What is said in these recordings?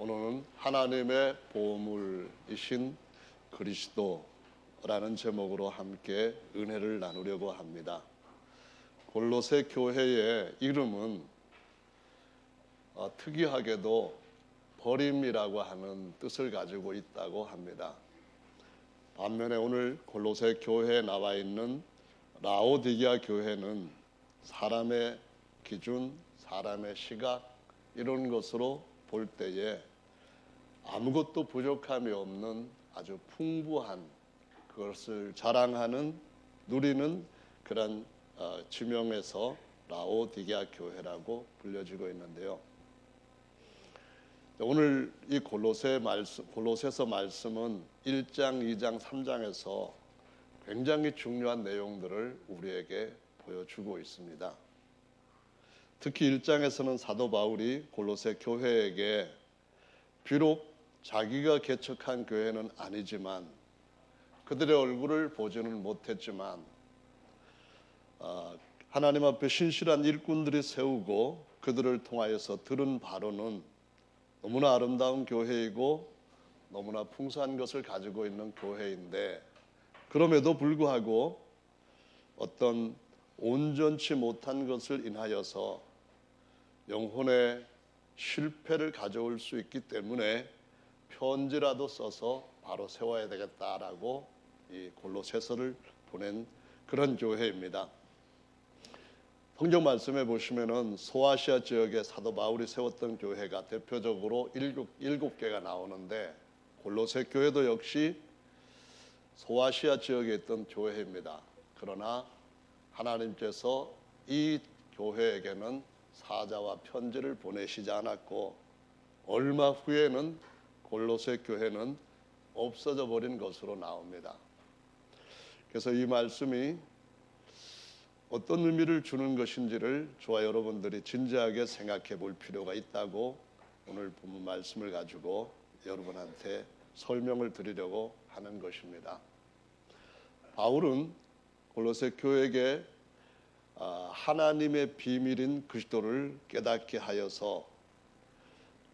오늘은 하나님의 보물이신 그리스도라는 제목으로 함께 은혜를 나누려고 합니다. 골로새 교회의 이름은 특이하게도 버림이라고 하는 뜻을 가지고 있다고 합니다. 반면에 오늘 골로새 교회에 나와 있는 라오디게아 교회는 사람의 기준, 사람의 시각 이런 것으로 볼 때에 아무것도 부족함이 없는 아주 풍부한 그것을 자랑하는 누리는 그런 지명에서 라오디게아 교회라고 불려지고 있는데요. 오늘 이 골로새서 말씀은 1장, 2장, 3장에서 굉장히 중요한 내용들을 우리에게 보여주고 있습니다. 특히 1장에서는 사도 바울이 골로새 교회에게 비록 자기가 개척한 교회는 아니지만 그들의 얼굴을 보지는 못했지만 하나님 앞에 신실한 일꾼들이 세우고 그들을 통하여서 들은 바로는 너무나 아름다운 교회이고 너무나 풍성한 것을 가지고 있는 교회인데 그럼에도 불구하고 어떤 온전치 못한 것을 인하여서 영혼의 실패를 가져올 수 있기 때문에 편지라도 써서 바로 세워야 되겠다라고 이 골로새서를 보낸 그런 교회입니다. 성경 말씀에 보시면은 소아시아 지역에 사도 바울이 세웠던 교회가 대표적으로 일곱 개가 나오는데 골로새 교회도 역시 소아시아 지역에 있던 교회입니다. 그러나 하나님께서 이 교회에게는 사자와 편지를 보내시지 않았고 얼마 후에는 골로새 교회는 없어져 버린 것으로 나옵니다. 그래서 이 말씀이 어떤 의미를 주는 것인지를 저와 여러분들이 진지하게 생각해 볼 필요가 있다고 오늘 본문 말씀을 가지고 여러분한테 설명을 드리려고 하는 것입니다. 바울은 골로새 교회에게 하나님의 비밀인 그리스도를 깨닫게 하여서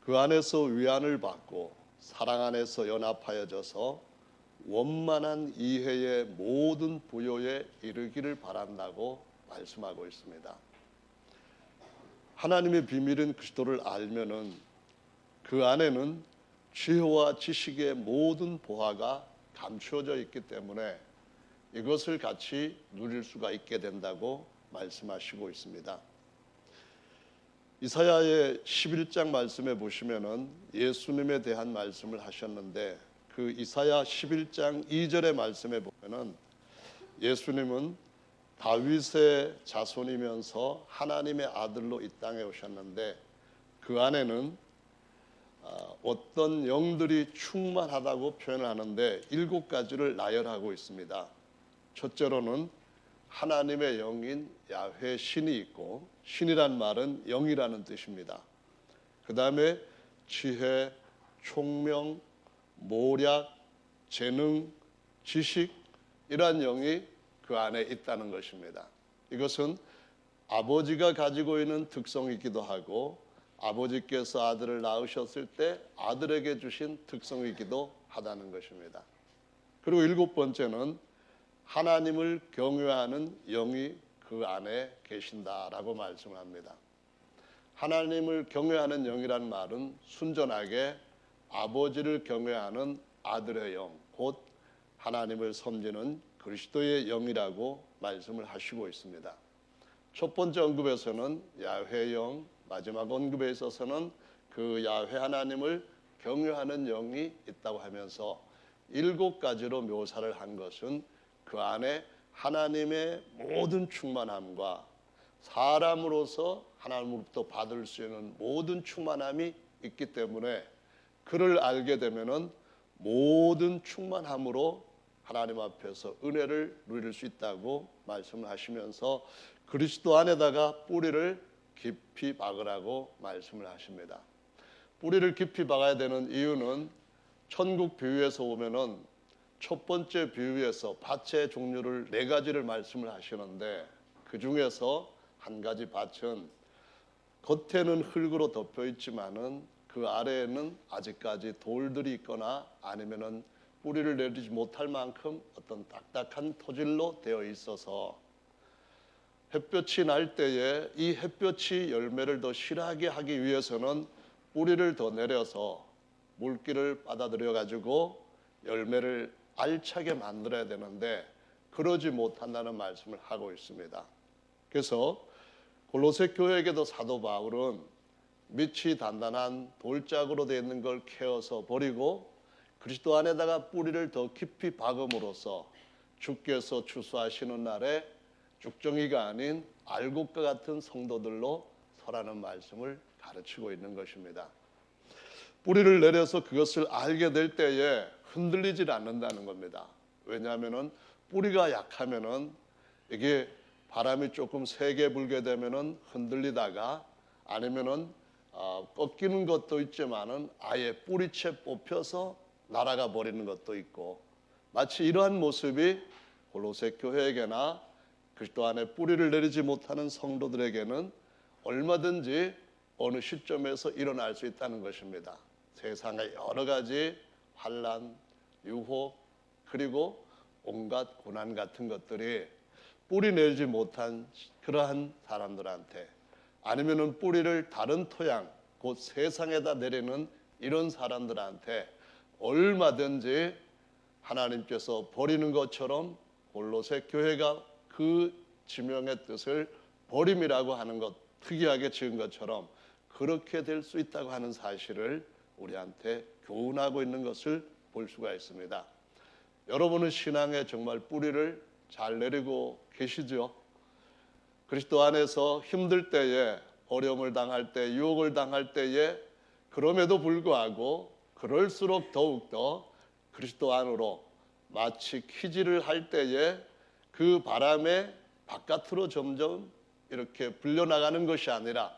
그 안에서 위안을 받고 사랑 안에서 연합하여져서 원만한 이해의 모든 부요에 이르기를 바란다고 말씀하고 있습니다. 하나님의 비밀인 그리스도를 알면은 그 안에는 지혜와 지식의 모든 보화가 감추어져 있기 때문에 이것을 같이 누릴 수가 있게 된다고 말씀하시고 있습니다. 이사야의 11장 말씀에 보시면은 예수님에 대한 말씀을 하셨는데 그 이사야 11장 2절의 말씀에 보면은 예수님은 다윗의 자손이면서 하나님의 아들로 이 땅에 오셨는데 그 안에는 어떤 영들이 충만하다고 표현을 하는데 7가지를 나열하고 있습니다. 첫째로는 하나님의 영인 야훼 신이 있고 신이란 말은 영이라는 뜻입니다. 그 다음에 지혜, 총명, 모략, 재능, 지식 이러한 영이 그 안에 있다는 것입니다. 이것은 아버지가 가지고 있는 특성이기도 하고 아버지께서 아들을 낳으셨을 때 아들에게 주신 특성이기도 하다는 것입니다. 그리고 7번째는 하나님을 경외하는 영이 그 안에 계신다라고 말씀을 합니다. 하나님을 경외하는 영이란 말은 순전하게 아버지를 경외하는 아들의 영, 곧 하나님을 섬기는 그리스도의 영이라고 말씀을 하시고 있습니다. 첫 번째 언급에서는 야훼 영, 마지막 언급에 있어서는 그 야훼 하나님을 경외하는 영이 있다고 하면서 7가지로 묘사를 한 것은 그 안에 하나님의 모든 충만함과 사람으로서 하나님으로부터 받을 수 있는 모든 충만함이 있기 때문에 그를 알게 되면은 모든 충만함으로 하나님 앞에서 은혜를 누릴 수 있다고 말씀을 하시면서 그리스도 안에다가 뿌리를 깊이 박으라고 말씀을 하십니다. 뿌리를 깊이 박아야 되는 이유는 천국 비유에서 보면은 첫 번째 비유에서 밭의 종류를 4가지를 말씀을 하시는데 그 중에서 한 가지 밭은 겉에는 흙으로 덮여 있지만은 그 아래에는 아직까지 돌들이 있거나 아니면은 뿌리를 내리지 못할 만큼 어떤 딱딱한 토질로 되어 있어서 햇볕이 날 때에 이 햇볕이 열매를 더 실하게 하기 위해서는 뿌리를 더 내려서 물기를 받아들여 가지고 열매를 알차게 만들어야 되는데 그러지 못한다는 말씀을 하고 있습니다. 그래서 골로새 교회에게도 사도 바울은 밑이 단단한 돌짝으로 되어 있는 걸 캐어서 버리고 그리스도 안에다가 뿌리를 더 깊이 박음으로써 주께서 추수하시는 날에 쭉정이가 아닌 알곡과 같은 성도들로 서라는 말씀을 가르치고 있는 것입니다. 뿌리를 내려서 그것을 알게 될 때에 흔들리질 않는다는 겁니다. 왜냐하면은 뿌리가 약하면은 이게 바람이 조금 세게 불게 되면은 흔들리다가 아니면은 꺾이는 것도 있지만은 아예 뿌리채 뽑혀서 날아가 버리는 것도 있고 마치 이러한 모습이 골로새 교회에게나 그리스도 안에 뿌리를 내리지 못하는 성도들에게는 얼마든지 어느 시점에서 일어날 수 있다는 것입니다. 세상의 여러 가지 환난, 유혹 그리고 온갖 고난 같은 것들이 뿌리 내리지 못한 그러한 사람들한테 아니면은 뿌리를 다른 토양, 곧 세상에다 내리는 이런 사람들한테 얼마든지 하나님께서 버리는 것처럼 골로새 교회가 그 지명의 뜻을 버림이라고 하는 것, 특이하게 지은 것처럼 그렇게 될 수 있다고 하는 사실을 우리한테 교훈하고 있는 것을 볼 수가 있습니다. 여러분은 신앙에 정말 뿌리를 잘 내리고 계시죠? 그리스도 안에서 힘들 때에, 어려움을 당할 때, 유혹을 당할 때에 그럼에도 불구하고 그럴수록 더욱더 그리스도 안으로 마치 키질을 할 때에 그 바람에 바깥으로 점점 이렇게 불려나가는 것이 아니라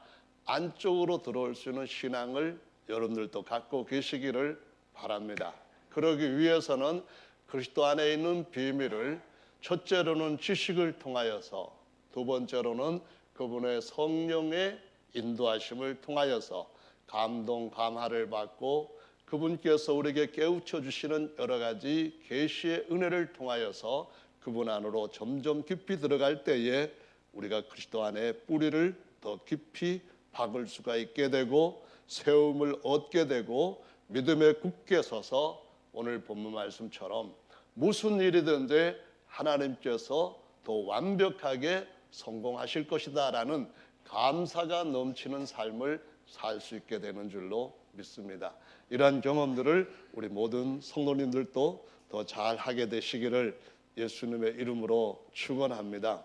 안쪽으로 들어올 수 있는 신앙을 여러분들도 갖고 계시기를 바랍니다. 그러기 위해서는 그리스도 안에 있는 비밀을 첫째로는 지식을 통하여서 두 번째로는 그분의 성령의 인도하심을 통하여서 감동, 감화를 받고 그분께서 우리에게 깨우쳐 주시는 여러 가지 계시의 은혜를 통하여서 그분 안으로 점점 깊이 들어갈 때에 우리가 그리스도 안에 뿌리를 더 깊이 박을 수가 있게 되고 세움을 얻게 되고 믿음에 굳게 서서 오늘 본문 말씀처럼 무슨 일이든지 하나님께서 더 완벽하게 성공하실 것이다 라는 감사가 넘치는 삶을 살 수 있게 되는 줄로 믿습니다. 이러한 경험들을 우리 모든 성도님들도 더 잘하게 되시기를 예수님의 이름으로 축원합니다.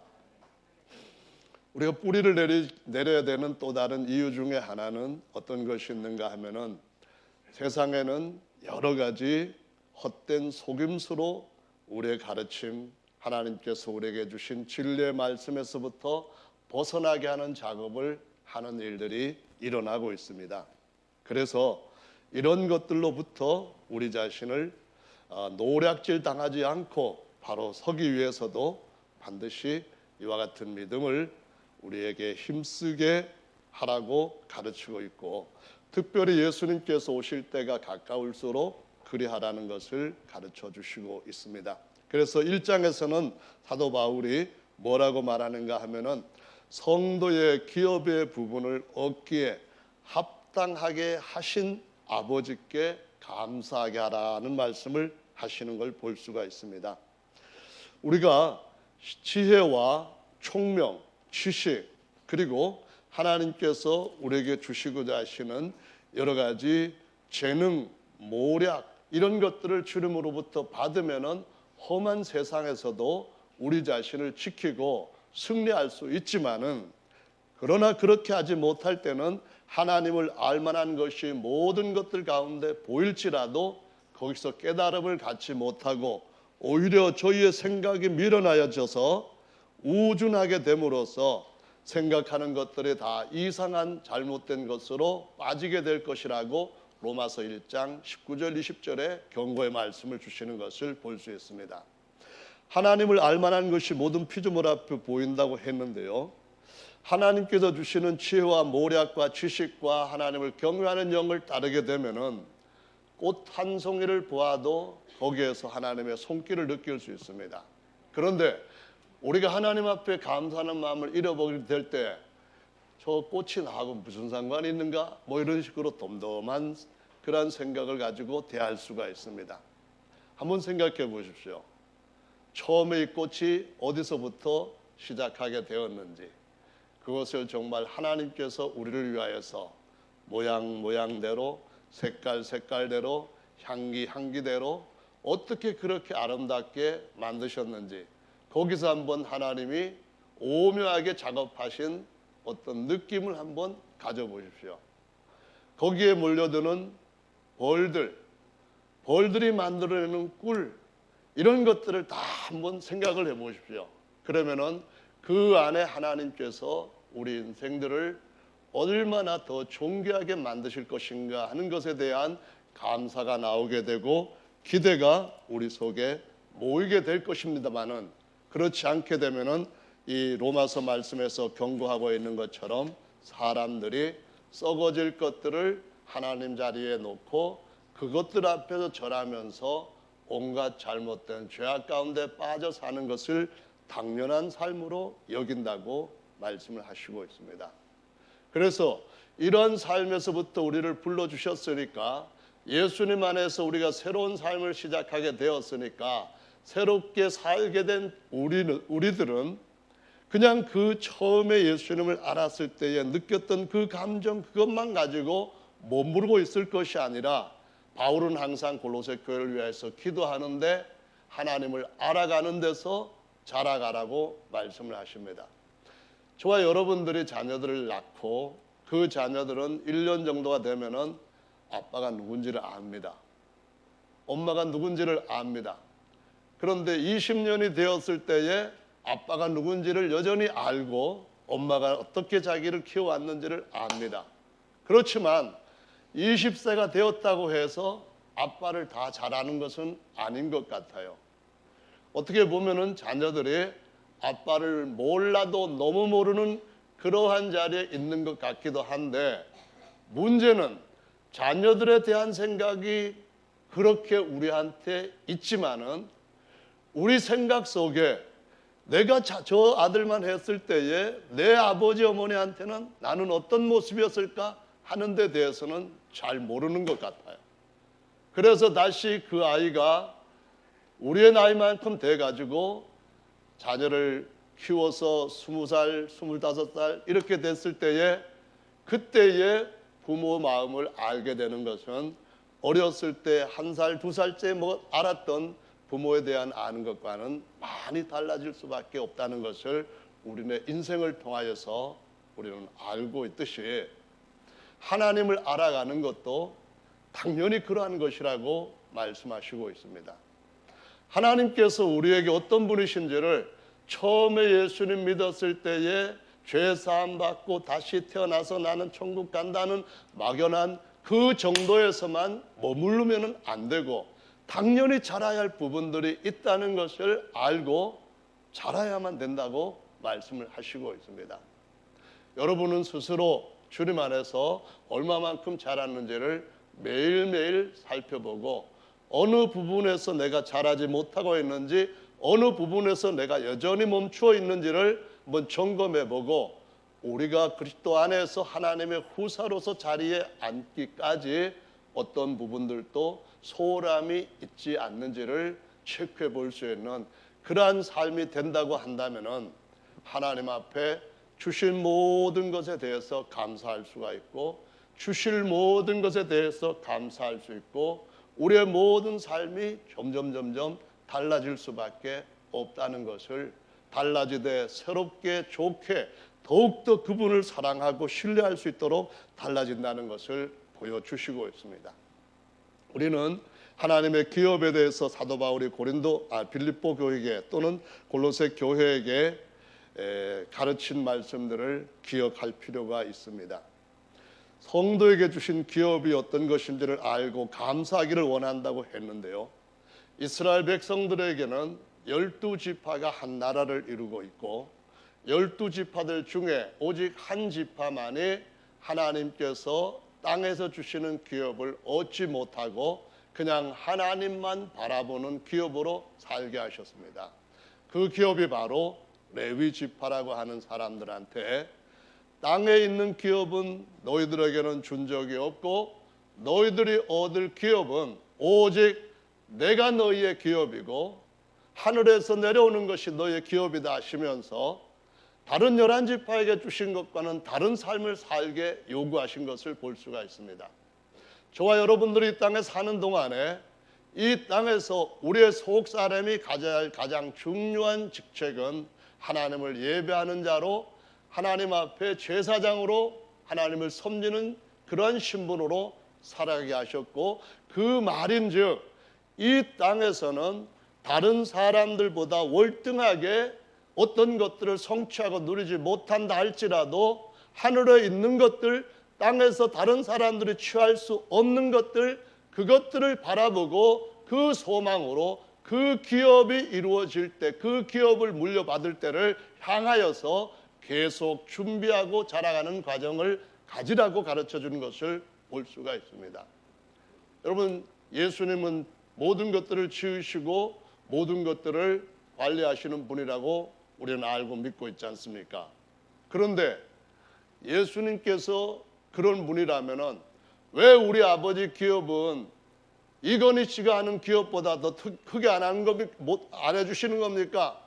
우리가 뿌리를 내려야 되는 또 다른 이유 중에 하나는 어떤 것이 있는가 하면은 세상에는 여러 가지 헛된 속임수로 우리의 가르침, 하나님께서 우리에게 주신 진리의 말씀에서부터 벗어나게 하는 작업을 하는 일들이 일어나고 있습니다. 그래서 이런 것들로부터 우리 자신을 노략질 당하지 않고 바로 서기 위해서도 반드시 이와 같은 믿음을 우리에게 힘쓰게 하라고 가르치고 있고 특별히 예수님께서 오실 때가 가까울수록 그리하라는 것을 가르쳐 주시고 있습니다. 그래서 1장에서는 사도 바울이 뭐라고 말하는가 하면은 성도의 기업의 부분을 얻기에 합당하게 하신 아버지께 감사하게 하라는 말씀을 하시는 걸 볼 수가 있습니다. 우리가 지혜와 총명, 지식 그리고 하나님께서 우리에게 주시고자 하시는 여러 가지 재능, 모략 이런 것들을 주님으로부터 받으면은 험한 세상에서도 우리 자신을 지키고 승리할 수 있지만은 그러나 그렇게 하지 못할 때는 하나님을 알만한 것이 모든 것들 가운데 보일지라도 거기서 깨달음을 갖지 못하고 오히려 저희의 생각이 밀어나여져서 우준하게 됨으로써 생각하는 것들이 다 이상한 잘못된 것으로 빠지게 될 것이라고 로마서 1장 19절 20절에 경고의 말씀을 주시는 것을 볼 수 있습니다. 하나님을 알만한 것이 모든 피조물 앞에 보인다고 했는데요. 하나님께서 주시는 지혜와 모략과 지식과 하나님을 경외하는 영을 따르게 되면은 꽃 한 송이를 보아도 거기에서 하나님의 손길을 느낄 수 있습니다. 그런데 우리가 하나님 앞에 감사하는 마음을 잃어버리게 될 때 저 꽃이 나하고 무슨 상관이 있는가? 뭐 이런 식으로 덤덤한 그런 생각을 가지고 대할 수가 있습니다. 한번 생각해 보십시오. 처음에 이 꽃이 어디서부터 시작하게 되었는지, 그것을 정말 하나님께서 우리를 위하여서 모양대로, 색깔대로, 향기대로 어떻게 그렇게 아름답게 만드셨는지, 거기서 한번 하나님이 오묘하게 작업하신 어떤 느낌을 한번 가져보십시오. 거기에 몰려드는 벌들이 만들어내는 꿀, 이런 것들을 다 한번 생각을 해보십시오. 그러면은 그 안에 하나님께서 우리 인생들을 얼마나 더 존귀하게 만드실 것인가 하는 것에 대한 감사가 나오게 되고 기대가 우리 속에 모이게 될 것입니다만은, 그렇지 않게 되면은 이 로마서 말씀에서 경고하고 있는 것처럼 사람들이 썩어질 것들을 하나님 자리에 놓고 그것들 앞에서 절하면서 온갖 잘못된 죄악 가운데 빠져 사는 것을 당연한 삶으로 여긴다고 말씀을 하시고 있습니다. 그래서 이런 삶에서부터 우리를 불러주셨으니까, 예수님 안에서 우리가 새로운 삶을 시작하게 되었으니까, 새롭게 살게 된 우리들은 그냥 그 처음에 예수님을 알았을 때에 느꼈던 그 감정, 그것만 가지고 머무르고 있을 것이 아니라, 바울은 항상 골로새 교회를 위해서 기도하는데 하나님을 알아가는 데서 자라가라고 말씀을 하십니다. 저와 여러분들이 자녀들을 낳고 그 자녀들은 1년 정도가 되면은 아빠가 누군지를 압니다. 엄마가 누군지를 압니다. 그런데 20년이 되었을 때에 아빠가 누군지를 여전히 알고 엄마가 어떻게 자기를 키워왔는지를 압니다. 그렇지만 20세가 되었다고 해서 아빠를 다 잘 아는 것은 아닌 것 같아요. 어떻게 보면은 자녀들이 아빠를 몰라도 너무 모르는 그러한 자리에 있는 것 같기도 한데, 문제는 자녀들에 대한 생각이 그렇게 우리한테 있지만은 우리 생각 속에 내가 저 아들만 했을 때에 내 아버지 어머니한테는 나는 어떤 모습이었을까 하는 데 대해서는 잘 모르는 것 같아요. 그래서 다시 그 아이가 우리의 나이만큼 돼가지고 자녀를 키워서 20살, 25살 이렇게 됐을 때에, 그때의 부모 마음을 알게 되는 것은 어렸을 때 1살, 2살째 뭐 알았던 부모에 대한 아는 것과는 많이 달라질 수밖에 없다는 것을 우리네 인생을 통하여서 우리는 알고 있듯이, 하나님을 알아가는 것도 당연히 그러한 것이라고 말씀하시고 있습니다. 하나님께서 우리에게 어떤 분이신지를 처음에 예수님 믿었을 때에 죄 사함 받고 다시 태어나서 나는 천국 간다는 막연한 그 정도에서만 머무르면 안 되고, 당연히 자라야 할 부분들이 있다는 것을 알고 자라야만 된다고 말씀을 하시고 있습니다. 여러분은 스스로 주님 안에서 얼마만큼 자랐는지를 매일매일 살펴보고, 어느 부분에서 내가 자라지 못하고 있는지, 어느 부분에서 내가 여전히 멈추어 있는지를 한번 점검해보고, 우리가 그리스도 안에서 하나님의 후사로서 자리에 앉기까지 어떤 부분들도 소홀함이 있지 않는지를 체크해 볼 수 있는 그러한 삶이 된다고 한다면은, 하나님 앞에 주실 모든 것에 대해서 감사할 수가 있고, 주실 모든 것에 대해서 감사할 수 있고, 우리의 모든 삶이 점점 달라질 수밖에 없다는 것을, 달라지되 새롭게 좋게 더욱더 그분을 사랑하고 신뢰할 수 있도록 달라진다는 것을 보여주시고 있습니다. 우리는 하나님의 기업에 대해서 사도 바울이 빌립보 교회에 또는 골로새 교회에게 가르친 말씀들을 기억할 필요가 있습니다. 성도에게 주신 기업이 어떤 것인지를 알고 감사하기를 원한다고 했는데요, 이스라엘 백성들에게는 12지파가 한 나라를 이루고 있고, 12지파들 중에 오직 한 지파만이 하나님께서 땅에서 주시는 기업을 얻지 못하고 그냥 하나님만 바라보는 기업으로 살게 하셨습니다. 그 기업이 바로 레위 지파라고 하는 사람들한테 땅에 있는 기업은 너희들에게는 준 적이 없고 너희들이 얻을 기업은 오직 내가 너희의 기업이고 하늘에서 내려오는 것이 너희의 기업이다 하시면서 다른 11지파에게 주신 것과는 다른 삶을 살게 요구하신 것을 볼 수가 있습니다. 저와 여러분들이 이 땅에 사는 동안에 이 땅에서 우리의 속 사람이 가져야 할 가장 중요한 직책은 하나님을 예배하는 자로 하나님 앞에 제사장으로 하나님을 섬기는 그런 신분으로 살아가게 하셨고, 그 말인즉 이 땅에서는 다른 사람들보다 월등하게 어떤 것들을 성취하고 누리지 못한다 할지라도 하늘에 있는 것들, 땅에서 다른 사람들이 취할 수 없는 것들, 그것들을 바라보고 그 소망으로 그 기업이 이루어질 때, 그 기업을 물려받을 때를 향하여서 계속 준비하고 자라가는 과정을 가지라고 가르쳐 주는 것을 볼 수가 있습니다. 여러분, 예수님은 모든 것들을 지으시고 모든 것들을 관리하시는 분이라고 우리는 알고 믿고 있지 않습니까? 그런데 예수님께서 그런 분이라면은 왜 우리 아버지 기업은 이건희 씨가 하는 기업보다 더 크게 안 해주시는 겁니까?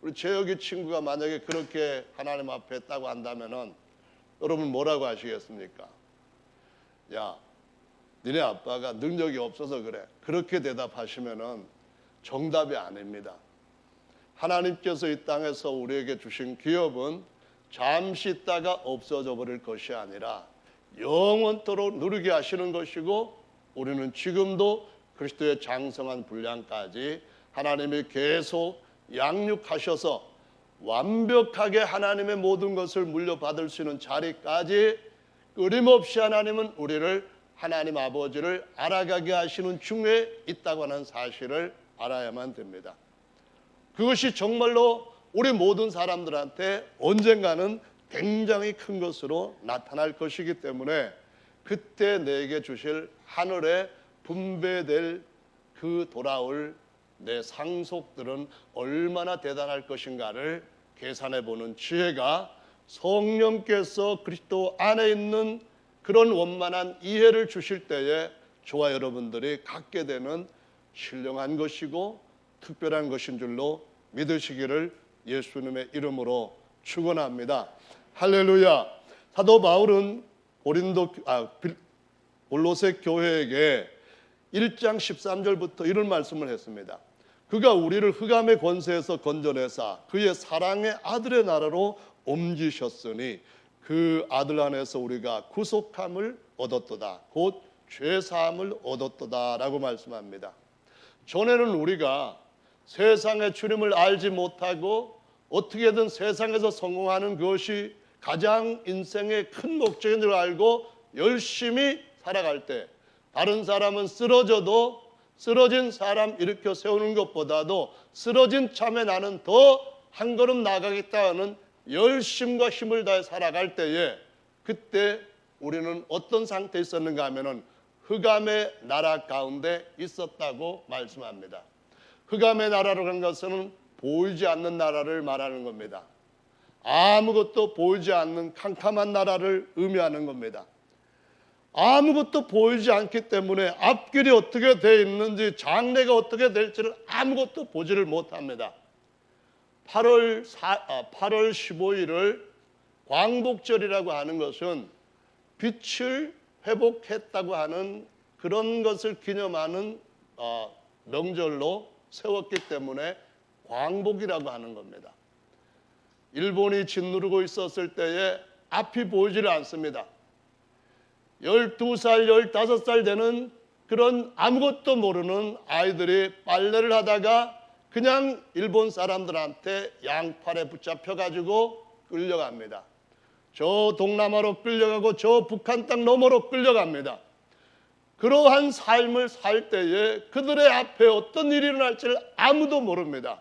우리 재혁이 친구가 만약에 그렇게 하나님 앞에 했다고 한다면은 여러분 뭐라고 하시겠습니까? 야, 니네 아빠가 능력이 없어서 그래. 그렇게 대답하시면은 정답이 아닙니다. 하나님께서 이 땅에서 우리에게 주신 기업은 잠시 있다가 없어져 버릴 것이 아니라 영원토록 누리게 하시는 것이고, 우리는 지금도 그리스도의 장성한 분량까지 하나님이 계속 양육하셔서 완벽하게 하나님의 모든 것을 물려받을 수 있는 자리까지 끊임없이 하나님은 우리를 하나님 아버지를 알아가게 하시는 중에 있다고 하는 사실을 알아야만 됩니다. 그것이 정말로 우리 모든 사람들한테 언젠가는 굉장히 큰 것으로 나타날 것이기 때문에 그때 내게 주실 하늘에 분배될 그 돌아올 내 상속들은 얼마나 대단할 것인가를 계산해 보는 지혜가 성령께서 그리스도 안에 있는 그런 원만한 이해를 주실 때에 저와 여러분들이 갖게 되는 신령한 것이고 특별한 것인 줄로 믿으시기를 예수님의 이름으로 축원합니다. 할렐루야. 사도 바울은 골로새 교회에게 1장 13절부터 이런 말씀을 했습니다. 그가 우리를 흑암의 권세에서 건져내사 그의 사랑의 아들의 나라로 옮기셨으니 그 아들 안에서 우리가 구속함을 얻었도다. 곧 죄사함을 얻었도다 라고 말씀합니다. 전에는 우리가 세상의 주님을 알지 못하고 어떻게든 세상에서 성공하는 것이 가장 인생의 큰 목적인 줄 알고 열심히 살아갈 때, 다른 사람은 쓰러져도 쓰러진 사람 일으켜 세우는 것보다도 쓰러진 참에 나는 더 한 걸음 나가겠다는 열심과 힘을 다해 살아갈 때에, 그때 우리는 어떤 상태에 있었는가 하면은 흑암의 나라 가운데 있었다고 말씀합니다. 흑암의 나라로 한 것은 보이지 않는 나라를 말하는 겁니다. 아무것도 보이지 않는 캄캄한 나라를 의미하는 겁니다. 아무것도 보이지 않기 때문에 앞길이 어떻게 되어 있는지, 장래가 어떻게 될지를 아무것도 보지를 못합니다. 8월 15일을 광복절이라고 하는 것은 빛을 회복했다고 하는 그런 것을 기념하는 명절로 세웠기 때문에 광복이라고 하는 겁니다. 일본이 짓누르고 있었을 때에 앞이 보이지를 않습니다. 12살, 15살 되는 그런 아무것도 모르는 아이들이 빨래를 하다가 그냥 일본 사람들한테 양팔에 붙잡혀가지고 끌려갑니다. 저 동남아로 끌려가고 저 북한 땅 너머로 끌려갑니다. 그러한 삶을 살 때에 그들의 앞에 어떤 일이 일어날지를 아무도 모릅니다.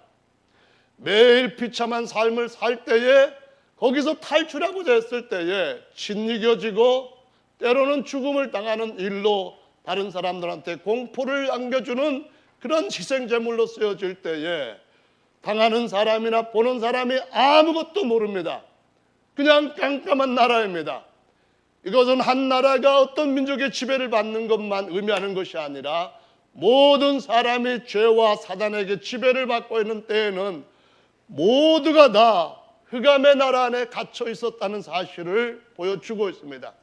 매일 비참한 삶을 살 때에 거기서 탈출하고자 했을 때에 짓이겨지고 때로는 죽음을 당하는 일로 다른 사람들한테 공포를 안겨주는 그런 희생제물로 쓰여질 때에 당하는 사람이나 보는 사람이 아무것도 모릅니다. 그냥 깜깜한 나라입니다. 이것은 한 나라가 어떤 민족의 지배를 받는 것만 의미하는 것이 아니라 모든 사람이 죄와 사단에게 지배를 받고 있는 때에는 모두가 다 흑암의 나라 안에 갇혀 있었다는 사실을 보여주고 있습니다.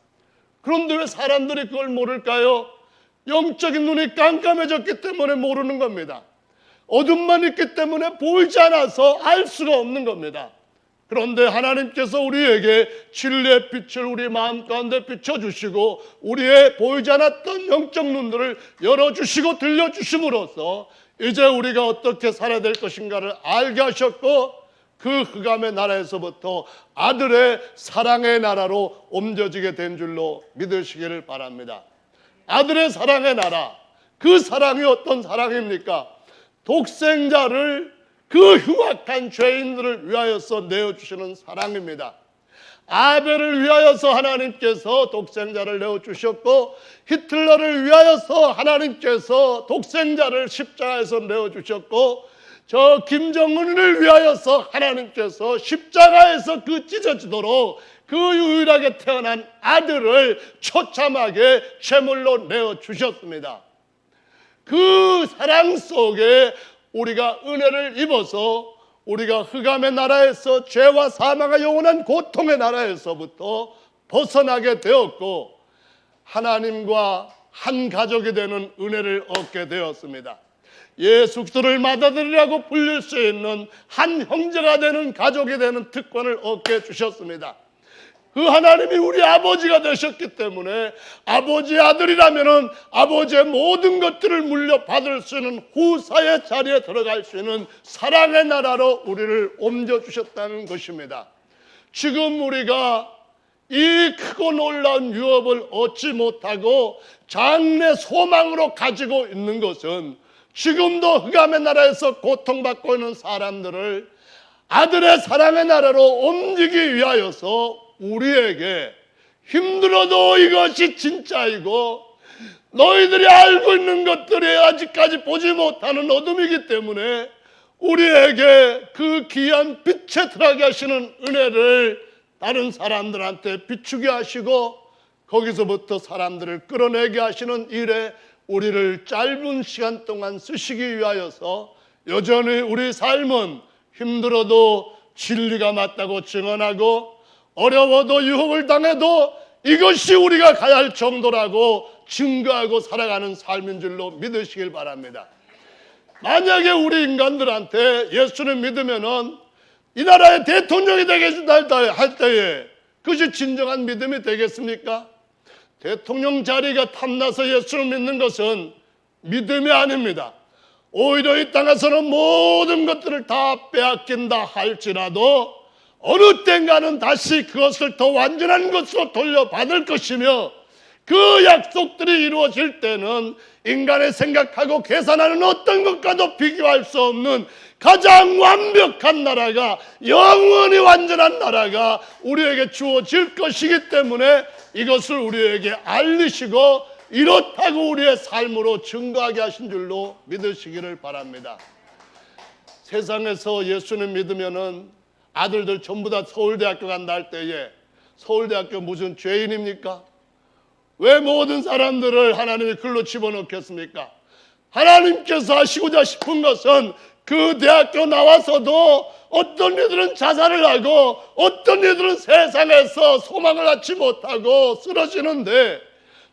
그런데 왜 사람들이 그걸 모를까요? 영적인 눈이 깜깜해졌기 때문에 모르는 겁니다. 어둠만 있기 때문에 보이지 않아서 알 수가 없는 겁니다. 그런데 하나님께서 우리에게 진리의 빛을 우리 마음 가운데 비춰주시고 우리의 보이지 않았던 영적 눈들을 열어주시고 들려주심으로써 이제 우리가 어떻게 살아야 될 것인가를 알게 하셨고 그 흑암의 나라에서부터 아들의 사랑의 나라로 옮겨지게 된 줄로 믿으시기를 바랍니다. 아들의 사랑의 나라, 그 사랑이 어떤 사랑입니까? 독생자를 그 흉악한 죄인들을 위하여서 내어주시는 사랑입니다. 아벨을 위하여서 하나님께서 독생자를 내어주셨고 히틀러를 위하여서 하나님께서 독생자를 십자가에서 내어주셨고 저 김정은을 위하여서 하나님께서 십자가에서 그 찢어지도록 그 유일하게 태어난 아들을 처참하게 제물로 내어주셨습니다. 그 사랑 속에 우리가 은혜를 입어서 우리가 흑암의 나라에서 죄와 사망과 영원한 고통의 나라에서부터 벗어나게 되었고 하나님과 한 가족이 되는 은혜를 얻게 되었습니다. 예수 그리스도를 맏아들이라고 불릴 수 있는 한 형제가 되는 가족이 되는 특권을 얻게 주셨습니다. 그 하나님이 우리 아버지가 되셨기 때문에 아버지의 아들이라면 아버지의 모든 것들을 물려받을 수 있는 후사의 자리에 들어갈 수 있는 사랑의 나라로 우리를 옮겨주셨다는 것입니다. 지금 우리가 이 크고 놀라운 유업을 얻지 못하고 장래 소망으로 가지고 있는 것은 지금도 흑암의 나라에서 고통받고 있는 사람들을 아들의 사랑의 나라로 옮기기 위하여서 우리에게 힘들어도 이것이 진짜이고 너희들이 알고 있는 것들이 아직까지 보지 못하는 어둠이기 때문에 우리에게 그 귀한 빛에 들어가게 하시는 은혜를 다른 사람들한테 비추게 하시고 거기서부터 사람들을 끌어내게 하시는 일에 우리를 짧은 시간 동안 쓰시기 위하여서 여전히 우리 삶은 힘들어도 진리가 맞다고 증언하고 어려워도 유혹을 당해도 이것이 우리가 가야 할 정도라고 증거하고 살아가는 삶인 줄로 믿으시길 바랍니다. 만약에 우리 인간들한테 예수를 믿으면은 이 나라의 대통령이 되겠다 할 때에 그것이 진정한 믿음이 되겠습니까? 대통령 자리가 탐나서 예수를 믿는 것은 믿음이 아닙니다. 오히려 이 땅에서는 모든 것들을 다 빼앗긴다 할지라도 어느 땐가는 다시 그것을 더 완전한 것으로 돌려받을 것이며 그 약속들이 이루어질 때는 인간의 생각하고 계산하는 어떤 것과도 비교할 수 없는 가장 완벽한 나라가 영원히 완전한 나라가 우리에게 주어질 것이기 때문에 이것을 우리에게 알리시고 이렇다고 우리의 삶으로 증거하게 하신 줄로 믿으시기를 바랍니다. 세상에서 예수님 믿으면은 아들들 전부 다 서울대학교 간다 할 때에 서울대학교 무슨 죄인입니까? 왜 모든 사람들을 하나님이 글로 집어넣겠습니까? 하나님께서 하시고자 싶은 것은 그 대학교 나와서도 어떤 이들은 자살을 하고 어떤 이들은 세상에서 소망을 갖지 못하고 쓰러지는데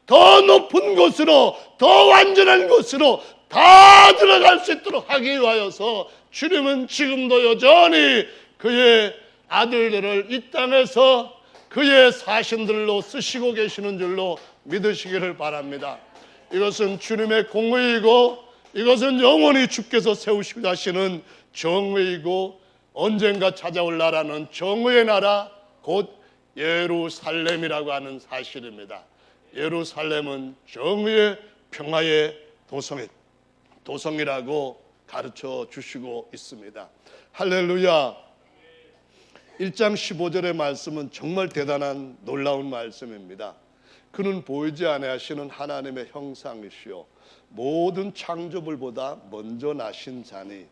더 높은 곳으로 더 완전한 곳으로 다 들어갈 수 있도록 하기 위하여서 주님은 지금도 여전히 그의 아들들을 이 땅에서 그의 사신들로 쓰시고 계시는 줄로 믿으시기를 바랍니다. 이것은 주님의 공의이고 이것은 영원히 주께서 세우시고자 하시는 정의이고 언젠가 찾아올 나라는 정의의 나라 곧 예루살렘이라고 하는 사실입니다. 예루살렘은 정의의 평화의 도성이라고 가르쳐 주시고 있습니다. 할렐루야. 1장 15절의 말씀은 정말 대단한 놀라운 말씀입니다. 그는 보이지 아니하시는 하나님의 형상이시요 모든 창조물보다 먼저 나신 자니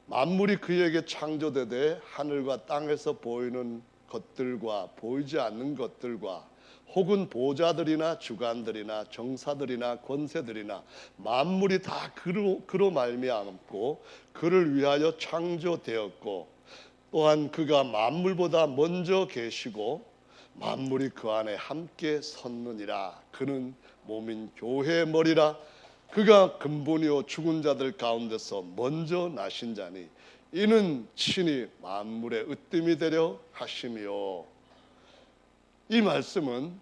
만물이 그에게 창조되되 하늘과 땅에서 보이는 것들과 보이지 않는 것들과 혹은 보좌들이나 주관들이나 정사들이나 권세들이나 만물이 다 그로 말미암고 그를 위하여 창조되었고 또한 그가 만물보다 먼저 계시고 만물이 그 안에 함께 섰느니라. 그는 몸인 교회의 머리라. 그가 근본이요 죽은 자들 가운데서 먼저 나신 자니 이는 친히 만물의 으뜸이 되려 하심이요. 이 말씀은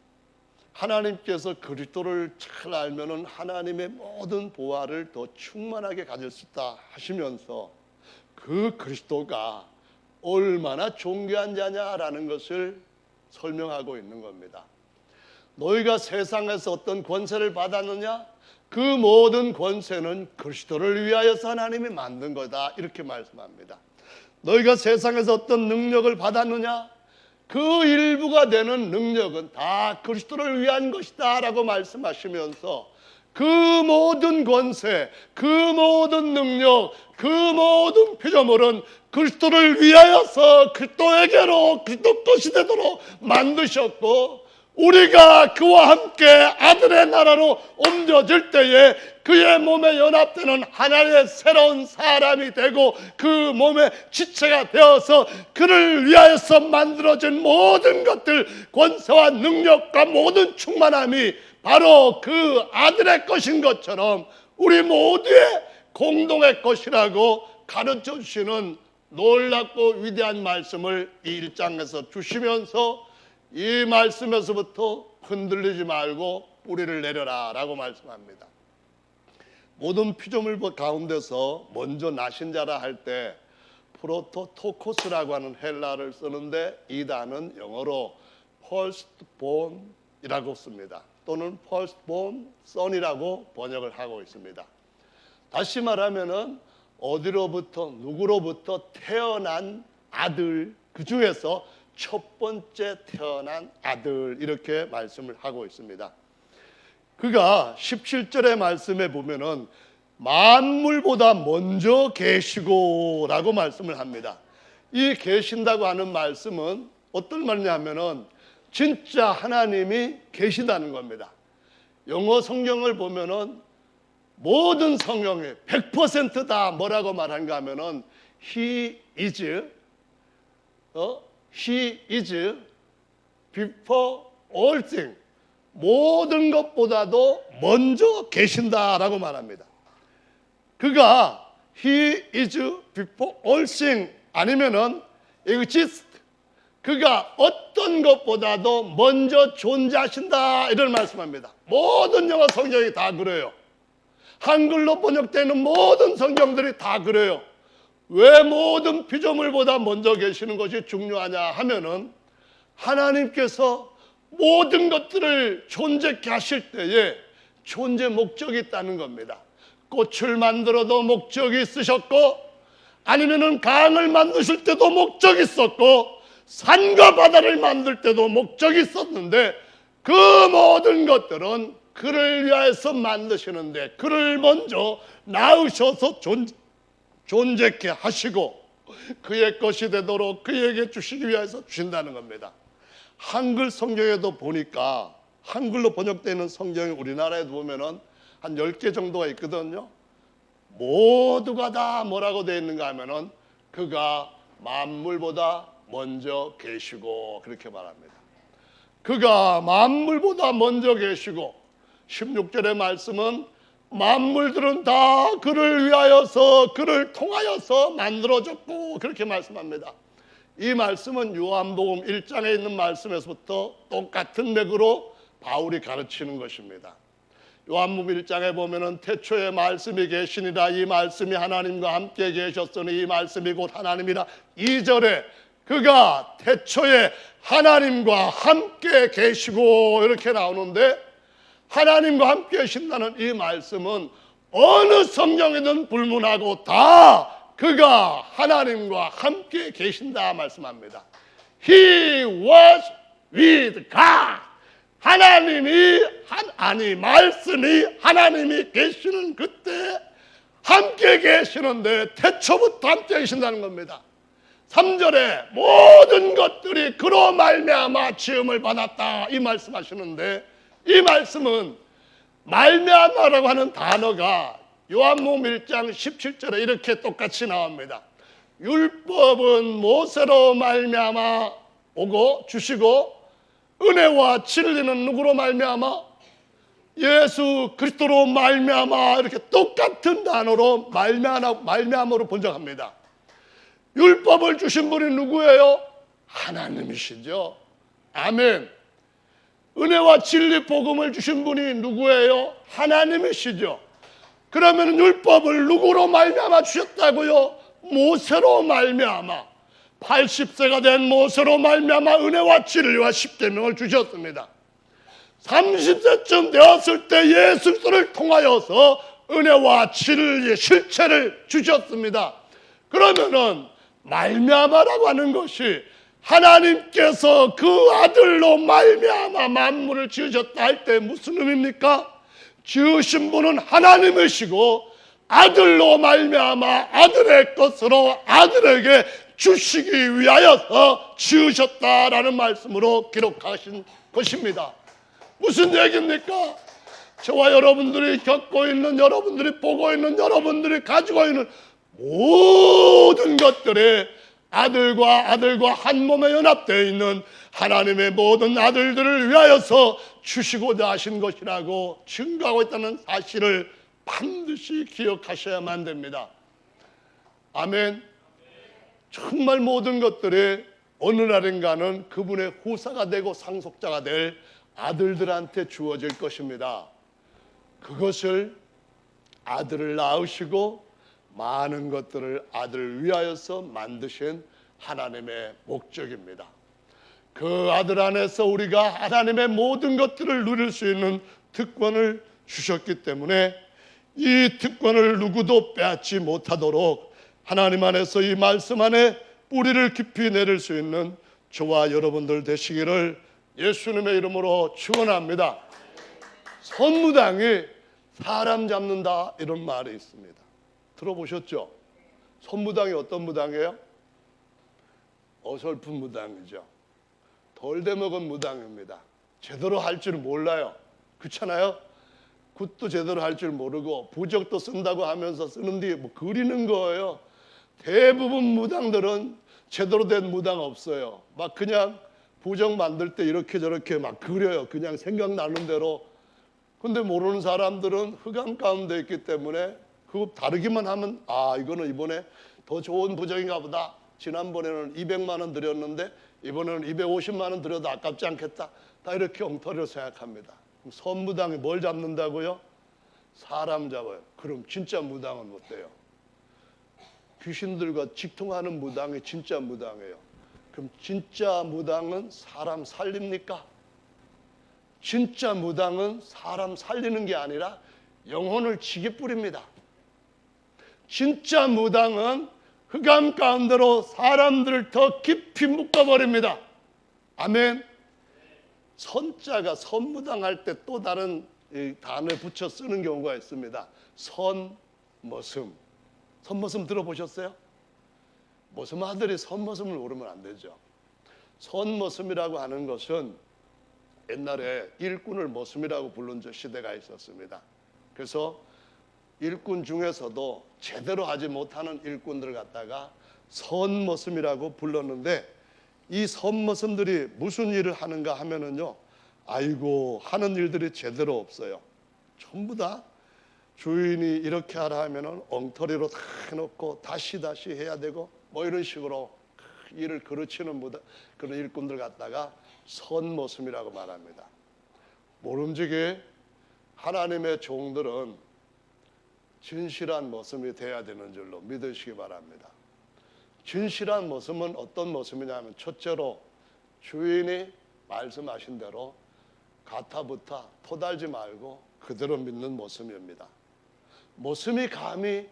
하나님께서 그리스도를 잘 알면은 하나님의 모든 보화를 더 충만하게 가질 수 있다 하시면서 그 그리스도가 얼마나 존귀한 자냐라는 것을 설명하고 있는 겁니다. 너희가 세상에서 어떤 권세를 받았느냐? 그 모든 권세는 그리스도를 위하여서 하나님이 만든 거다 이렇게 말씀합니다. 너희가 세상에서 어떤 능력을 받았느냐? 그 일부가 되는 능력은 다 그리스도를 위한 것이다 라고 말씀하시면서 그 모든 권세, 그 모든 능력, 그 모든 피조물은 그리스도를 위하여서 그리스도에게로 그리스도 것이 되도록 만드셨고 우리가 그와 함께 아들의 나라로 옮겨질 때에 그의 몸에 연합되는 하나의 새로운 사람이 되고 그 몸의 지체가 되어서 그를 위하여서 만들어진 모든 것들 권세와 능력과 모든 충만함이 바로 그 아들의 것인 것처럼 우리 모두의 공동의 것이라고 가르쳐 주시는 놀랍고 위대한 말씀을 이 1장에서 주시면서 이 말씀에서부터 흔들리지 말고 뿌리를 내려라 라고 말씀합니다. 모든 피조물 가운데서 먼저 나신 자라 할 때 프로토토코스라고 하는 헬라어를 쓰는데 이 단어는 영어로 firstborn이라고 씁니다. 또는 firstborn son이라고 번역을 하고 있습니다. 다시 말하면은 어디로부터 누구로부터 태어난 아들 그 중에서 첫 번째 태어난 아들 이렇게 말씀을 하고 있습니다. 그가 17절의 말씀에 보면은 만물보다 먼저 계시고 라고 말씀을 합니다. 이 계신다고 하는 말씀은 어떤 말이냐 하면은 진짜 하나님이 계시다는 겁니다. 영어 성경을 보면은 모든 성경에 100% 다 뭐라고 말한가 하면은 He is before all things 모든 것보다도 먼저 계신다라고 말합니다. 그가 He is before all things 아니면은 exist 그가 어떤 것보다도 먼저 존재하신다 이런 말씀합니다. 모든 영어 성경이 다 그래요. 한글로 번역되는 모든 성경들이 다 그래요. 왜 모든 피조물보다 먼저 계시는 것이 중요하냐 하면은 하나님께서 모든 것들을 존재케 하실 때에 존재 목적이 있다는 겁니다. 꽃을 만들어도 목적이 있으셨고 아니면은 강을 만드실 때도 목적이 있었고 산과 바다를 만들 때도 목적이 있었는데 그 모든 것들은 그를 위하여서 만드시는데 그를 먼저 낳으셔서 존재케 하시고 그의 것이 되도록 그에게 주시기 위해서 주신다는 겁니다. 한글 성경에도 보니까 한글로 번역되는 성경이 우리나라에도 보면은 한 10개 정도가 있거든요. 모두가 다 뭐라고 되어 있는가 하면은 그가 만물보다 먼저 계시고 그렇게 말합니다. 그가 만물보다 먼저 계시고 16절의 말씀은 만물들은 다 그를 위하여서 그를 통하여서 만들어졌고 그렇게 말씀합니다. 이 말씀은 요한복음 1장에 있는 말씀에서부터 똑같은 맥으로 바울이 가르치는 것입니다. 요한복음 1장에 보면은 태초에 말씀이 계시니라 이 말씀이 하나님과 함께 계셨으니 이 말씀이 곧 하나님이라 2절에 그가 태초에 하나님과 함께 계시고 이렇게 나오는데 하나님과 함께 계신다는 이 말씀은 어느 성경이든 불문하고 다 그가 하나님과 함께 계신다 말씀합니다. He was with God. 말씀이 하나님이 계시는 그때 함께 계시는데 태초부터 함께 계신다는 겁니다. 3절에 모든 것들이 그로 말미암아 지음을 받았다 이 말씀하시는데, 이 말씀은 말미암아라고 하는 단어가 요한복음 1장 17절에 이렇게 똑같이 나옵니다. 율법은 모세로 말미암아 오고 주시고 은혜와 진리는 누구로 말미암아? 예수 그리스도로 말미암아. 이렇게 똑같은 단어로 말미암아로 번역합니다. 율법을 주신 분이 누구예요? 하나님이시죠. 아멘. 은혜와 진리 복음을 주신 분이 누구예요? 하나님이시죠. 그러면 율법을 누구로 말미암아 주셨다고요? 모세로 말미암아. 80세가 된 모세로 말미암아 은혜와 진리와 십계명을 주셨습니다. 30세쯤 되었을 때 예수 그리스도를 통하여서 은혜와 진리의 실체를 주셨습니다. 그러면은 말미암아라고 하는 것이 하나님께서 그 아들로 말미암아 만물을 지으셨다 할 때 무슨 의미입니까? 지으신 분은 하나님이시고 아들로 말미암아 아들의 것으로 아들에게 주시기 위하여서 지으셨다라는 말씀으로 기록하신 것입니다. 무슨 얘기입니까? 저와 여러분들이 겪고 있는, 여러분들이 보고 있는, 여러분들이 가지고 있는 모든 것들이 아들과 한 몸에 연합되어 있는 하나님의 모든 아들들을 위하여서 주시고자 하신 것이라고 증거하고 있다는 사실을 반드시 기억하셔야만 됩니다. 아멘. 정말 모든 것들이 어느 날인가는 그분의 후사가 되고 상속자가 될 아들들한테 주어질 것입니다. 그것을 아들을 낳으시고 많은 것들을 아들을 위하여서 만드신 하나님의 목적입니다. 그 아들 안에서 우리가 하나님의 모든 것들을 누릴 수 있는 특권을 주셨기 때문에 이 특권을 누구도 빼앗지 못하도록 하나님 안에서 이 말씀 안에 뿌리를 깊이 내릴 수 있는 저와 여러분들 되시기를 예수님의 이름으로 축원합니다. 선무당이 사람 잡는다 이런 말이 있습니다. 들어보셨죠? 선무당이 어떤 무당이에요? 어설픈 무당이죠. 덜 대먹은 무당입니다. 제대로 할 줄 몰라요. 그렇잖아요? 굿도 제대로 할 줄 모르고 부적도 쓴다고 하면서 쓰는 뒤에 뭐 그리는 거예요. 대부분 무당들은 제대로 된 무당 없어요. 막 그냥 부적 만들 때 이렇게 저렇게 막 그려요. 그냥 생각나는 대로. 근데 모르는 사람들은 흑암 가운데 있기 때문에 그거 다르기만 하면 아 이거는 이번에 더 좋은 부적인가 보다. 지난번에는 200만 원 드렸는데 이번에는 250만 원 드려도 아깝지 않겠다. 다 이렇게 엉터리로 생각합니다. 선무당이 뭘 잡는다고요? 사람 잡아요. 그럼 진짜 무당은 어때요? 귀신들과 직통하는 무당이 진짜 무당이에요. 그럼 진짜 무당은 사람 살립니까? 진짜 무당은 사람 살리는 게 아니라 영혼을 지게 뿌립니다. 진짜 무당은 흑암 가운데로 사람들을 더 깊이 묶어버립니다. 아멘. 선자가 선무당할 때 또 다른 단어에 붙여 쓰는 경우가 있습니다. 선머슴. 선머슴 들어보셨어요? 머슴 아들이 선머슴을 모르면 안 되죠. 선머슴이라고 하는 것은 옛날에 일꾼을 머슴이라고 부른 시대가 있었습니다. 그래서 일꾼 중에서도 제대로 하지 못하는 일꾼들을 갖다가 선머슴이라고 불렀는데 이 선머슴들이 무슨 일을 하는가 하면은요, 아이고 하는 일들이 제대로 없어요. 전부 다 주인이 이렇게 하라 하면은 엉터리로 다 해놓고 다시 해야 되고 뭐 이런 식으로 일을 그르치는 그런 일꾼들 갖다가 선머슴이라고 말합니다. 모름지기 하나님의 종들은 진실한 머슴이 돼야 되는 줄로 믿으시기 바랍니다. 진실한 머슴은 어떤 머슴이냐면 첫째로 주인이 말씀하신 대로 가타부타 토달지 말고 그대로 믿는 머슴입니다. 모습이 감히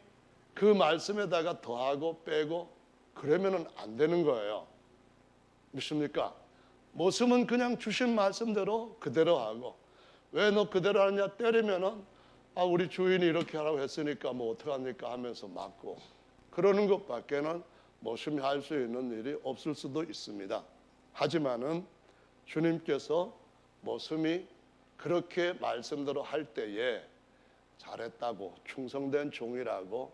그 말씀에다가 더하고 빼고 그러면은 안 되는 거예요. 믿습니까? 모습은 그냥 주신 말씀대로 그대로 하고, 왜 너 그대로 하느냐 때리면은 우리 주인이 이렇게 하라고 했으니까 뭐 어떡합니까 하면서 맞고, 그러는 것밖에는 모심이 할 수 있는 일이 없을 수도 있습니다. 하지만은 주님께서 모심이 그렇게 말씀대로 할 때에 잘했다고, 충성된 종이라고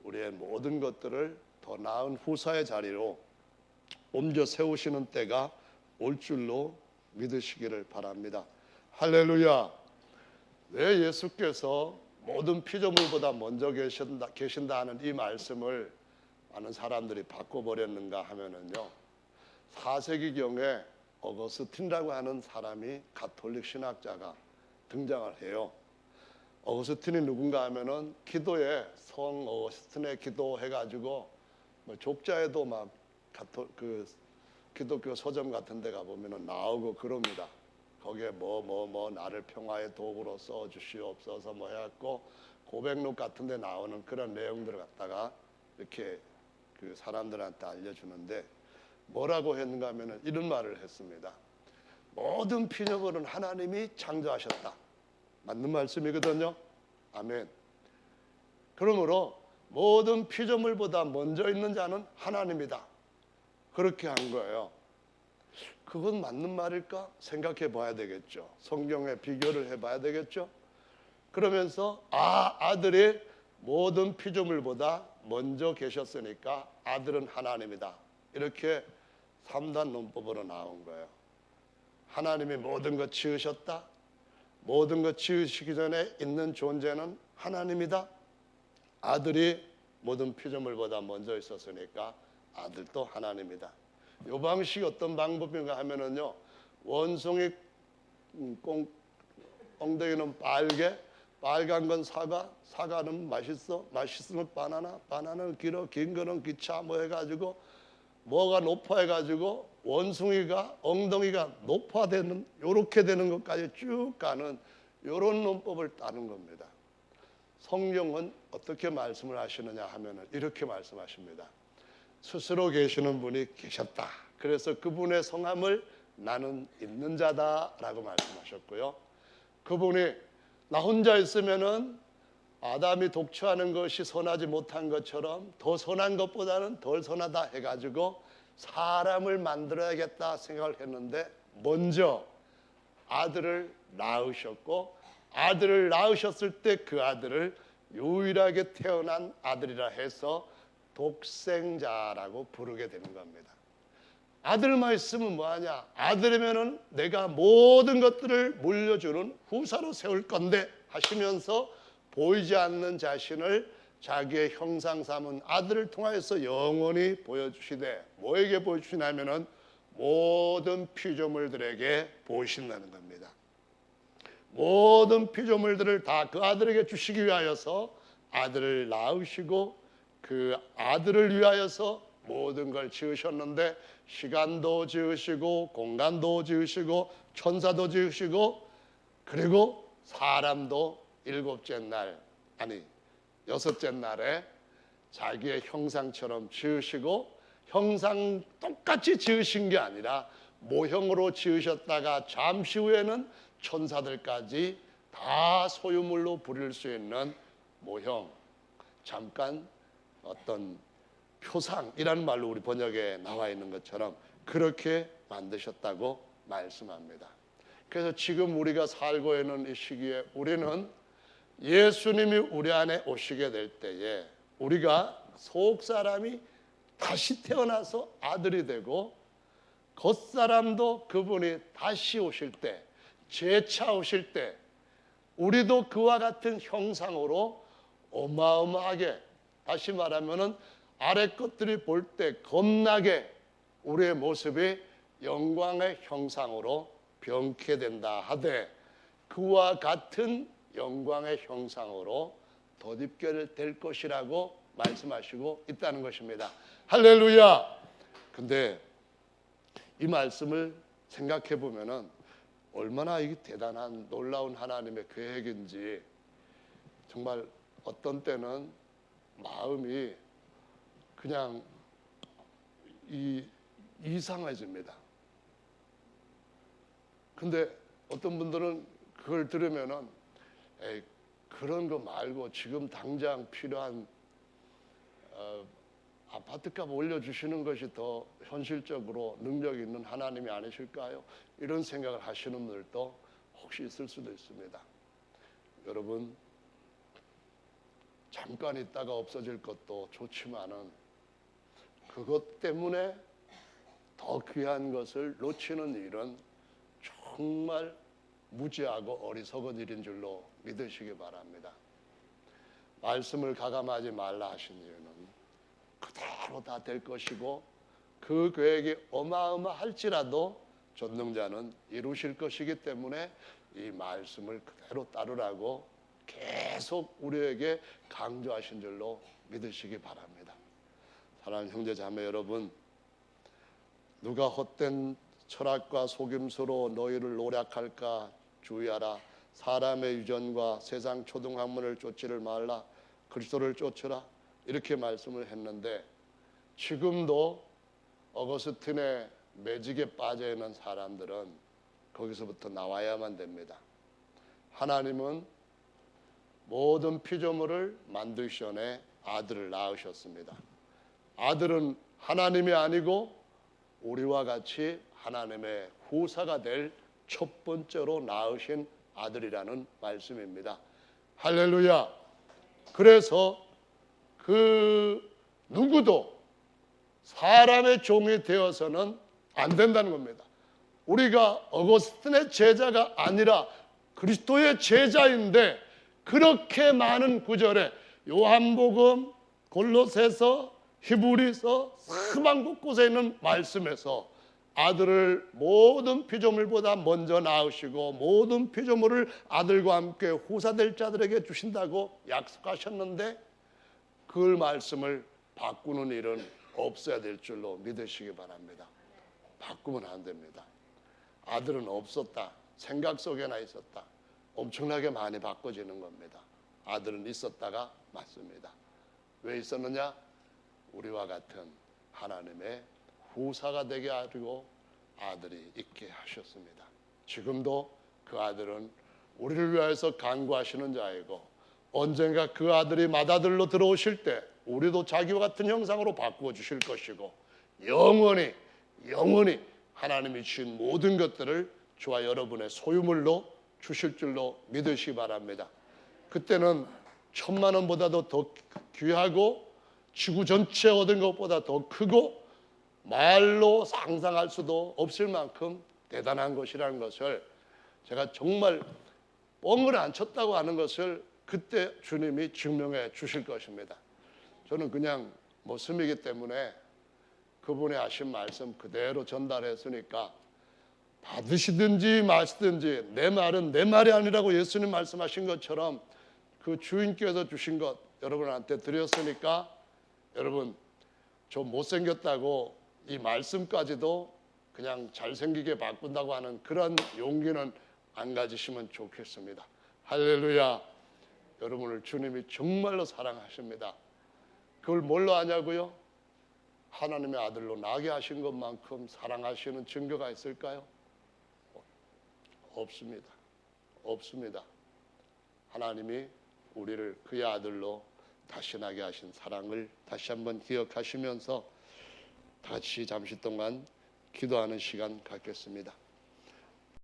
우리의 모든 것들을 더 나은 후사의 자리로 옮겨 세우시는 때가 올 줄로 믿으시기를 바랍니다. 할렐루야. 왜 예수께서 모든 피조물보다 먼저 계신다 하는 이 말씀을 많은 사람들이 바꿔버렸는가 하면은요, 4세기경에 어거스틴이라고 하는 사람이 가톨릭 신학자가 등장을 해요. 어거스틴이 누군가 하면은 기도에 성 어거스틴의 기도 해가지고 뭐 족자에도 막 기독교 서점 같은 데 가보면은 나오고 그럽니다. 거기에 뭐 나를 평화의 도구로 써주시옵소서 뭐 해갖고 고백록 같은 데 나오는 그런 내용들을 갖다가 이렇게 그 사람들한테 알려주는데, 뭐라고 했는가 하면은 이런 말을 했습니다. 모든 피조물은 하나님이 창조하셨다. 맞는 말씀이거든요. 아멘. 그러므로 모든 피조물보다 먼저 있는 자는 하나님이다. 그렇게 한 거예요. 그건 맞는 말일까? 생각해 봐야 되겠죠. 성경에 비교를 해봐야 되겠죠. 그러면서 아들이 모든 피조물보다 먼저 계셨으니까 아들은 하나님이다. 이렇게 3단 논법으로 나온 거예요. 하나님이 모든 것 지으셨다. 모든 것 지으시기 전에 있는 존재는 하나님이다. 아들이 모든 피조물보다 먼저 있었으니까 아들도 하나님이다. 이 방식이 어떤 방법인가 하면은요, 원숭이 엉덩이는 빨개, 빨간 건 사과, 사과는 맛있어, 맛있으면 바나나, 바나나는 길어, 긴 거는 기차 뭐 해가지고 뭐가 높아 해가지고 원숭이가 엉덩이가 높아되는, 요렇게 되는 것까지 쭉 가는 요런 논법을 따는 겁니다. 성경은 어떻게 말씀을 하시느냐 하면은 이렇게 말씀하십니다. 스스로 계시는 분이 계셨다. 그래서 그분의 성함을 나는 있는 자다라고 말씀하셨고요. 그분이 나 혼자 있으면은 아담이 독취하는 것이 선하지 못한 것처럼 더 선한 것보다는 덜 선하다 해가지고 사람을 만들어야겠다 생각을 했는데, 먼저 아들을 낳으셨고, 아들을 낳으셨을 때 그 아들을 유일하게 태어난 아들이라 해서 독생자라고 부르게 되는 겁니다. 아들만 있으면 뭐하냐? 아들이면은 내가 모든 것들을 물려주는 후사로 세울 건데 하시면서 보이지 않는 자신을 자기의 형상 삼은 아들을 통하여서 영원히 보여주시되, 뭐에게 보여주시냐면은 모든 피조물들에게 보이신다는 겁니다. 모든 피조물들을 다 그 아들에게 주시기 위하여서 아들을 낳으시고, 그 아들을 위하여서 모든 걸 지으셨는데, 시간도 지으시고 공간도 지으시고 천사도 지으시고, 그리고 사람도 여섯째 날에 자기의 형상처럼 지으시고, 형상 똑같이 지으신 게 아니라 모형으로 지으셨다가 잠시 후에는 천사들까지 다 소유물로 부릴 수 있는 모형, 잠깐 어떤 표상이라는 말로 우리 번역에 나와 있는 것처럼 그렇게 만드셨다고 말씀합니다. 그래서 지금 우리가 살고 있는 이 시기에 우리는 예수님이 우리 안에 오시게 될 때에 우리가 속사람이 다시 태어나서 아들이 되고, 겉사람도 그분이 다시 오실 때, 재차 오실 때 우리도 그와 같은 형상으로 어마어마하게, 다시 말하면은 아래 것들이 볼 때 겁나게 우리의 모습이 영광의 형상으로 변케 된다 하되, 그와 같은 영광의 형상으로 덧입게 될 것이라고 말씀하시고 있다는 것입니다. 할렐루야. 근데 이 말씀을 생각해 보면은 얼마나 이 대단한 놀라운 하나님의 계획인지 정말 어떤 때는 마음이 그냥 이상해집니다. 근데 어떤 분들은 그걸 들으면은 에이, 그런 거 말고 지금 당장 필요한 아파트값 올려주시는 것이 더 현실적으로 능력 있는 하나님이 아니실까요? 이런 생각을 하시는 분들도 혹시 있을 수도 있습니다. 여러분, 잠깐 있다가 없어질 것도 좋지만은 그것 때문에 더 귀한 것을 놓치는 일은 정말 무지하고 어리석은 일인 줄로 믿으시기 바랍니다. 말씀을 가감하지 말라 하신 이유는 그대로 다 될 것이고 그 계획이 어마어마할지라도 전능자는 이루실 것이기 때문에 이 말씀을 그대로 따르라고 계속 우리에게 강조하신 줄로 믿으시기 바랍니다. 사랑하는 형제 자매 여러분, 누가 헛된 철학과 속임수로 너희를 노략할까 주의하라. 사람의 유전과 세상 초등학문을 쫓지를 말라. 그리스도를 쫓으라. 이렇게 말씀을 했는데 지금도 어거스틴의 매직에 빠져 있는 사람들은 거기서부터 나와야만 됩니다. 하나님은 모든 피조물을 만드기 전에 아들을 낳으셨습니다. 아들은 하나님이 아니고 우리와 같이 하나님의 후사가 될 첫 번째로 낳으신 아들이라는 말씀입니다. 할렐루야. 그래서 그 누구도 사람의 종이 되어서는 안 된다는 겁니다. 우리가 어거스틴의 제자가 아니라 그리스도의 제자인데 그렇게 많은 구절에 요한복음, 골로새서, 히브리서 수많은 곳곳에 있는 말씀에서 아들을 모든 피조물보다 먼저 낳으시고 모든 피조물을 아들과 함께 후사될 자들에게 주신다고 약속하셨는데 그 말씀을 바꾸는 일은 없어야 될 줄로 믿으시기 바랍니다. 바꾸면 안 됩니다. 아들은 없었다. 생각 속에나 있었다. 엄청나게 많이 바꿔지는 겁니다. 아들은 있었다가 맞습니다. 왜 있었느냐? 우리와 같은 하나님의 후사가 되게 하시고 아들이 있게 하셨습니다. 지금도 그 아들은 우리를 위하여서 간구하시는 자이고 언젠가 그 아들이 맏아들로 들어오실 때 우리도 자기와 같은 형상으로 바꾸어 주실 것이고 영원히 하나님이 주신 모든 것들을 저와 여러분의 소유물로 주실 줄로 믿으시기 바랍니다. 그때는 1,000만 원보다도 더 귀하고 지구 전체 얻은 것보다 더 크고 말로 상상할 수도 없을 만큼 대단한 것이라는 것을 제가 정말 뻥을 안 쳤다고 하는 것을 그때 주님이 증명해 주실 것입니다. 저는 그냥 모습이기 때문에 그분이 하신 말씀 그대로 전달했으니까 받으시든지 마시든지 내 말은 내 말이 아니라고 예수님 말씀하신 것처럼 그 주인께서 주신 것 여러분한테 드렸으니까 여러분 저 못생겼다고 이 말씀까지도 그냥 잘생기게 바꾼다고 하는 그런 용기는 안 가지시면 좋겠습니다. 할렐루야. 여러분을 주님이 정말로 사랑하십니다. 그걸 뭘로 아냐고요? 하나님의 아들로 나게 하신 것만큼 사랑하시는 증거가 있을까요? 없습니다. 없습니다. 하나님이 우리를 그의 아들로 다시 나게 하신 사랑을 다시 한번 기억하시면서 다시 잠시 동안 기도하는 시간 갖겠습니다.